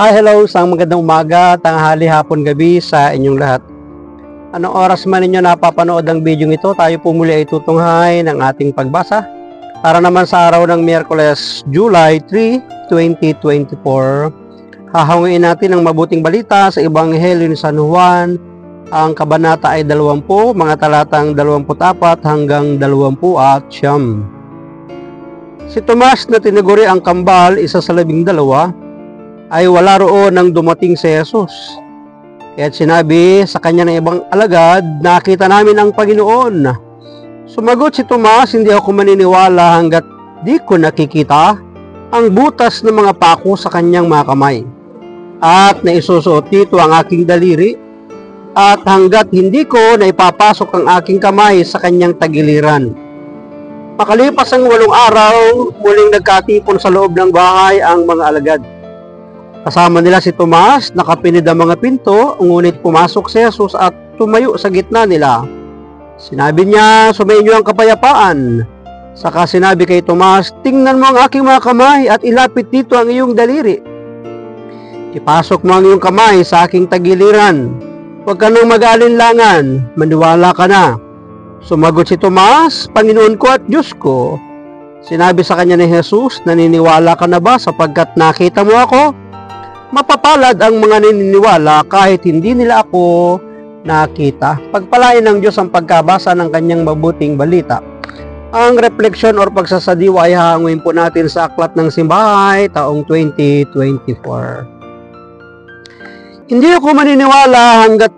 Hi, hello, isang magandang umaga, tanghali, hapon, gabi sa inyong lahat. Anong oras man ninyo napapanood ang video ito, tayo po muli ay tutunghay ng ating pagbasa para naman sa araw ng Miyerkules, July 3, 2024. Hahangin natin ang mabuting balita sa Ebanghelyo ni San Juan. Ang kabanata ay 20, mga talatang 24 hanggang 29. Si Tomas na tinaguri ang kambal, isa sa 12, ay wala roon nang dumating si Jesus. Kaya't sinabi sa kanya ng ibang alagad, nakita namin ang Panginoon. Sumagot si Tomas, hindi ako maniniwala hanggat di ko nakikita ang butas ng mga pako sa kanyang mga kamay. At naisusuot dito ang aking daliri, at hanggat hindi ko naipapasok ang aking kamay sa kanyang tagiliran. Makalipas ang 8 araw, muling nagkatipon sa loob ng bahay ang mga alagad. Kasama nila si Tomas, nakapinid ang mga pinto, ngunit pumasok si Jesus at tumayo sa gitna nila. Sinabi niya, sumainyo ang kapayapaan. Saka sinabi kay Tomas, tingnan mo ang aking mga kamay at ilapit dito ang iyong daliri. Ipasok mo ang iyong kamay sa aking tagiliran. Huwag ka nang mag-alinlangan, maniwala ka na. Sumagot si Tomas, Panginoon ko at Diyos ko. Sinabi sa kanya ni Jesus, naniniwala ka na ba sapagkat nakita mo ako? Mapapalad ang mga naniniwala kahit hindi nila ako nakita. Pagpalain ng Diyos ang pagkabasa ng kanyang mabuting balita. Ang refleksyon or pagsasadiwa ay hahangin po natin sa Aklat ng Simbahay taong 2024. Hindi ako maniniwala hanggat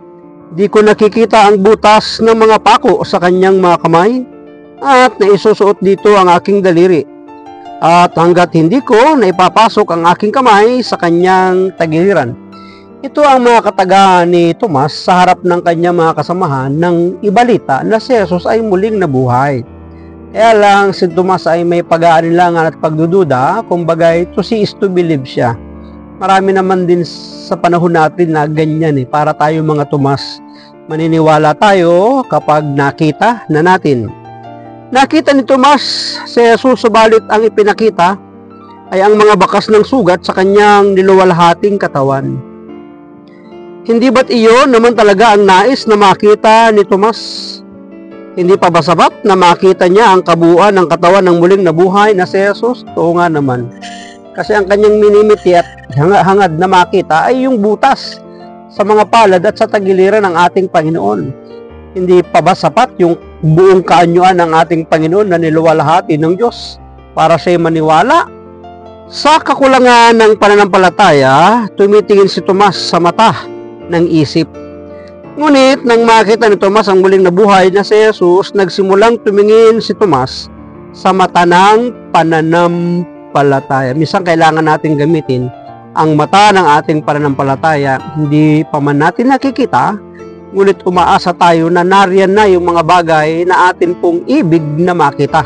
di ko nakikita ang butas ng mga pako sa kanyang mga kamay at naisusuot dito ang aking daliri. At hanggat hindi ko naipapasok ang aking kamay sa kanyang tagiliran. Ito ang mga katagahan ni Tomas sa harap ng kanyang mga kasamahan nang ibalita na si Jesus ay muling nabuhay. Kaya lang si Tomas ay may pag-aalinlangan at pagdududa, kumbagay to see is to believe siya. Marami naman din sa panahon natin na ganyan para tayo mga Tomas. Maniniwala tayo kapag nakita na natin. Nakita ni Tomas si Jesus, subalit ang ipinakita ay ang mga bakas ng sugat sa kanyang niluwalhating katawan. Hindi ba't iyon naman talaga ang nais na makita ni Tomas? Hindi pa ba sapat na makita niya ang kabuuan ng katawan ng muling nabuhay na si Jesus? Oo nga naman. Kasi ang kanyang minimiti at hangad na makita ay yung butas sa mga palad at sa tagiliran ng ating Panginoon. Hindi pa ba sapat yung buong kaanyuan ng ating Panginoon na niluwalhati ng Diyos para siya maniwala? Sa kakulangan ng pananampalataya, tumitingin si Tomas sa mata ng isip. Ngunit nang makita ni Tomas ang muling nabuhay na si Jesus, nagsimulang tumingin si Tomas sa mata ng pananampalataya. Minsan kailangan natin gamitin ang mata ng ating pananampalataya. Hindi pa man natin nakikita, ngunit umaasa tayo na nariyan na yung mga bagay na atin pong ibig na makita.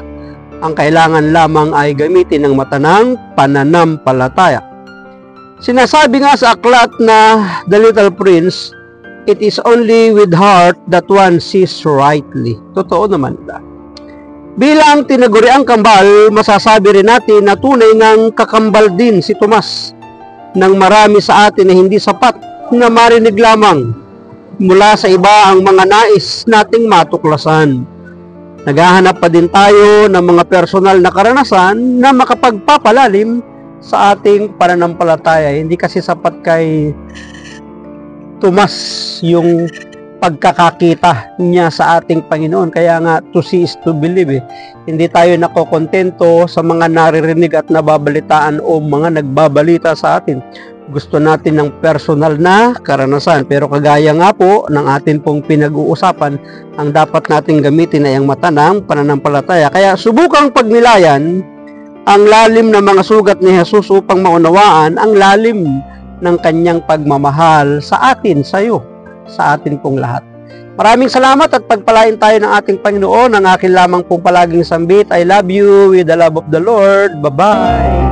Ang kailangan lamang ay gamitin ang mata ng pananampalataya. Sinasabi nga sa aklat na The Little Prince, it is only with heart that one sees rightly. Totoo naman ba? Bilang tinaguriang kambal, masasabi rin natin na tunay ngang kakambal din si Tomas nang marami sa atin na hindi sapat na marinig lamang mula sa iba ang mga nais nating matuklasan. Naghahanap pa din tayo ng mga personal na karanasan na makapagpapalalim sa ating pananampalataya. Hindi kasi sapat kay Tomas yung pagkakakita niya sa ating Panginoon. Kaya nga, to see is to believe. Hindi tayo nakokontento sa mga naririnig at nababalitaan o mga nagbabalita sa atin. Gusto natin ng personal na karanasan. Pero kagaya nga po ng atin pong pinag-uusapan, ang dapat natin gamitin ay ang mata ng pananampalataya. Kaya subukang pagnilayan ang lalim ng mga sugat ni Jesus upang maunawaan ang lalim ng kanyang pagmamahal sa atin, sa iyo, sa atin pong lahat. Maraming salamat at pagpalain tayo ng ating Panginoon. Ang akin lamang pong palaging sambit, I love you with the love of the Lord. Bye-bye!